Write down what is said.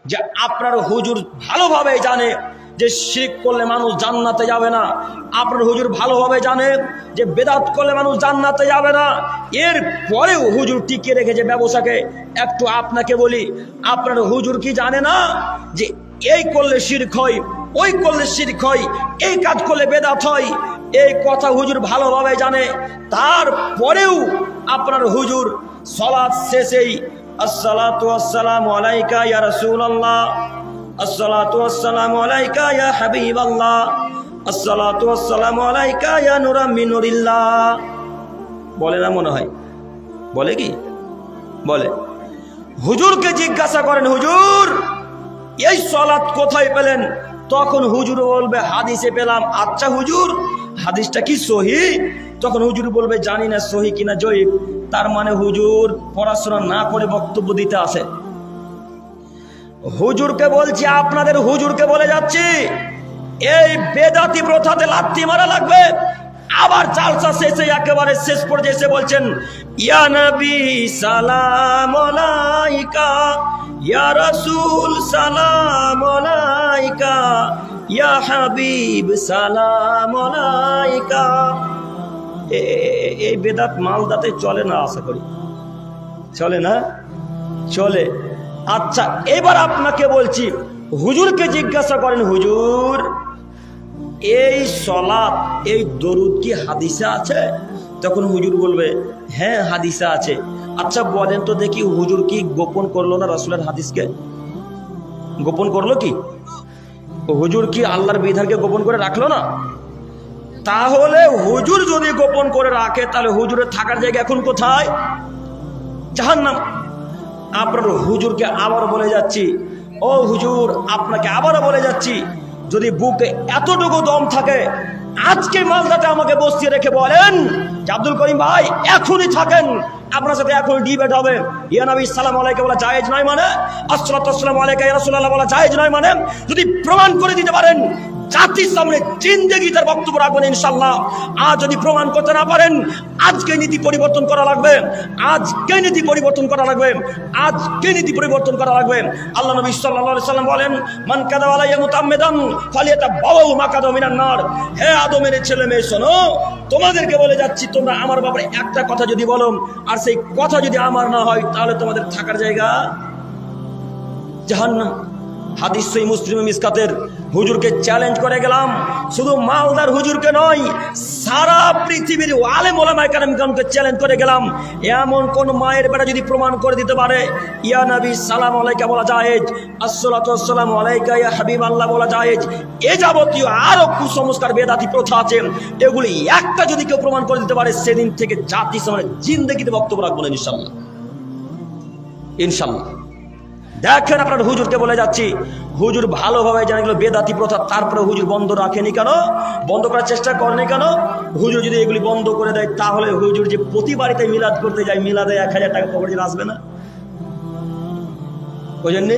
যে আপনার হুজুর ভালোভাবে জানে যে শিরক করলে মানুষ জান্নাতে যাবে না, আপনার হুজুর ভালোভাবে জানে যে বেদাত করলে মানুষ জান্নাতে যাবে না, এর পরেও হুজুর টিকিয়ে রেখেছে ব্যবসাকে। একটু আপনাকে বলি, আপনার হুজুর কি জানে না যে এই করলে শিরক হয়, ওই করলে শিরক হয়, এই কাজ করলে বেদাত হয়? এই কথা হুজুর ভালোভাবে জানে, তারপরেও আপনার হুজুর সালাত শেষেই আসসালাতু ওয়াসসালামু আলাইকা ইয়া রাসূলুল্লাহ, আসসালাতু ওয়াসসালামু আলাইকা ইয়া হাবিবাল্লাহ, আসসালাতু ওয়াসসালামু আলাইকা ইয়া নূরা মিন নূরিল্লাহ বলে না? মনে হয় বলে কি? বলে। হুজুরকে জিজ্ঞাসা করেন, হুজুর এই সালাত কোথায় পেলেন? তখন হুজুর বলবে হাদিসে পেলাম। আচ্ছা হুজুর, হাদিসটা কি সহিহ? তখন হুজুর বলবে জানি না সহিহ কিনা জয়ীফ। তার মানে হুজুর পড়াশোনা না করে বক্তব্য দিতে আসে। হুজুরকে বলছি, আপনাদের হুজুরকে বলে যাচ্ছি, এই বেদাতি প্রথাতে লাথি মারা লাগবে। আবার জালসা শেষে একেবারে শেষ পর্যায়ে এসে বলছেন ইয়া নবী সালাম আলাইকা, ইয়া রাসূল সালাম আলাইকা, ইয়া হাবিব সালাম আলাইকা। এই বেদাত মালদাতে চলে না? আশা করি চলে না? চলে। আচ্ছা এবার আপনাকে বলছি, হুজুরকে জিজ্ঞাসা করেন, হুজুর এই সালাত, এই দরুদ কি হাদিসে আছে? তখন হুজুর বলবে হ্যাঁ হাদিসে আছে। আচ্ছা বলেন তো দেখি, হুজুর কি গোপন করলো না রাসূলের হাদিসকে? গোপন করলো কি? হুজুর কি আল্লাহর বিধানকে গোপন করে রাখলো না? তাহলে হুজুর যদি গোপন করে রাখে, তাহলে হুজুরের থাকার জায়গা এখন কোথায়? জাহান্নাম। আপনার হুজুরকে আবার বলে যাচ্ছি, ও হুজুর আপনাকে আবারও বলে যাচ্ছি, যদি বুকে এতটুকু দম থাকে, আজকে মালদাতে আমাকে বসিয়ে রেখে বলেন যে আব্দুল করিম ভাই এখনই থাকেন, আপনার সাথে এখন ডিবেট হবে। ইয়া নবী সালাম আলাইকা বলা জায়েজ নয় মানে, আসসালাতু ওয়াসসালামু আলাইকা ইয়া রাসূলুল্লাহ বলা জায়েজ নয় মানে, যদি প্রমাণ করে দিতে পারেন জাতির সামনে জিন্দেগি তার বক্তব্য রাখবেন ইনশাআল্লাহ। আর যদি প্রমাণ করতে না পারেন, আজকে নীতি পরিবর্তন করা লাগবে, আজকে নীতি পরিবর্তন করা লাগবে, আজকে নীতি পরিবর্তন করা লাগবে। আল্লাহ নবী সাল্লাল্লাহু আলাইহি সাল্লাম বলেন মান কাযাবা আলাইয়া মুতাআম্মিদান ফালিয়াতাবাওয়াউ মাকাদাহু মিনান নার। হে আদমের ছেলে মেয়ে শোনো, তোমাদেরকে বলে যাচ্ছি, তোমরা আমার ব্যাপারে একটা কথা যদি বলো আর সেই কথা যদি আমার না হয়, তাহলে তোমাদের থাকার জায়গা জাহান্নাম। হাদিস সহিহ মুসলিম মিসকাতের। হুজুরকে চ্যালেঞ্জ করে গেলাম, শুধু মালদার হুজুরকে নয়, সারা পৃথিবীর আলেম ওলামায়ে কেরামকে চ্যালেঞ্জ করে গেলাম, এমন কোন মায়ের বেটা যদি প্রমাণ করে দিতে পারে ইয়া নবী সালাম আলাইকা বলা জায়েজ, আসসালাতু ওয়াসসালামু আলাইকা ইয়া হাবিবাল্লাহ বলা জায়েজ, এ যাবতীয় আরো কুসংস্কার বেদাতি প্রথা আছে, এগুলি একটা যদি কেউ প্রমাণ করে দিতে পারে, সেদিন থেকে জাতির সামনে জিন্দেগিতে বক্তব্য রাখবো না ইনশাআল্লাহ। ইনশাআল্লাহ। দেখেন আপনার হুজুরকে বলে যাচ্ছি, হুজুর ভালোভাবে জানে এগুলো বেদাতি প্রথা, তারপরে হুজুর বন্ধ রাখেনি কেন? বন্ধ করার চেষ্টা করেনি কেন? হুজুর যদি এগুলি বন্ধ করে দেয়, তাহলে হুজুর যে প্রতি বাড়িতে মিলাদ করতে যায়, মিলাদে 1000 টাকা পকেটে আসবে না? ওই জন্যে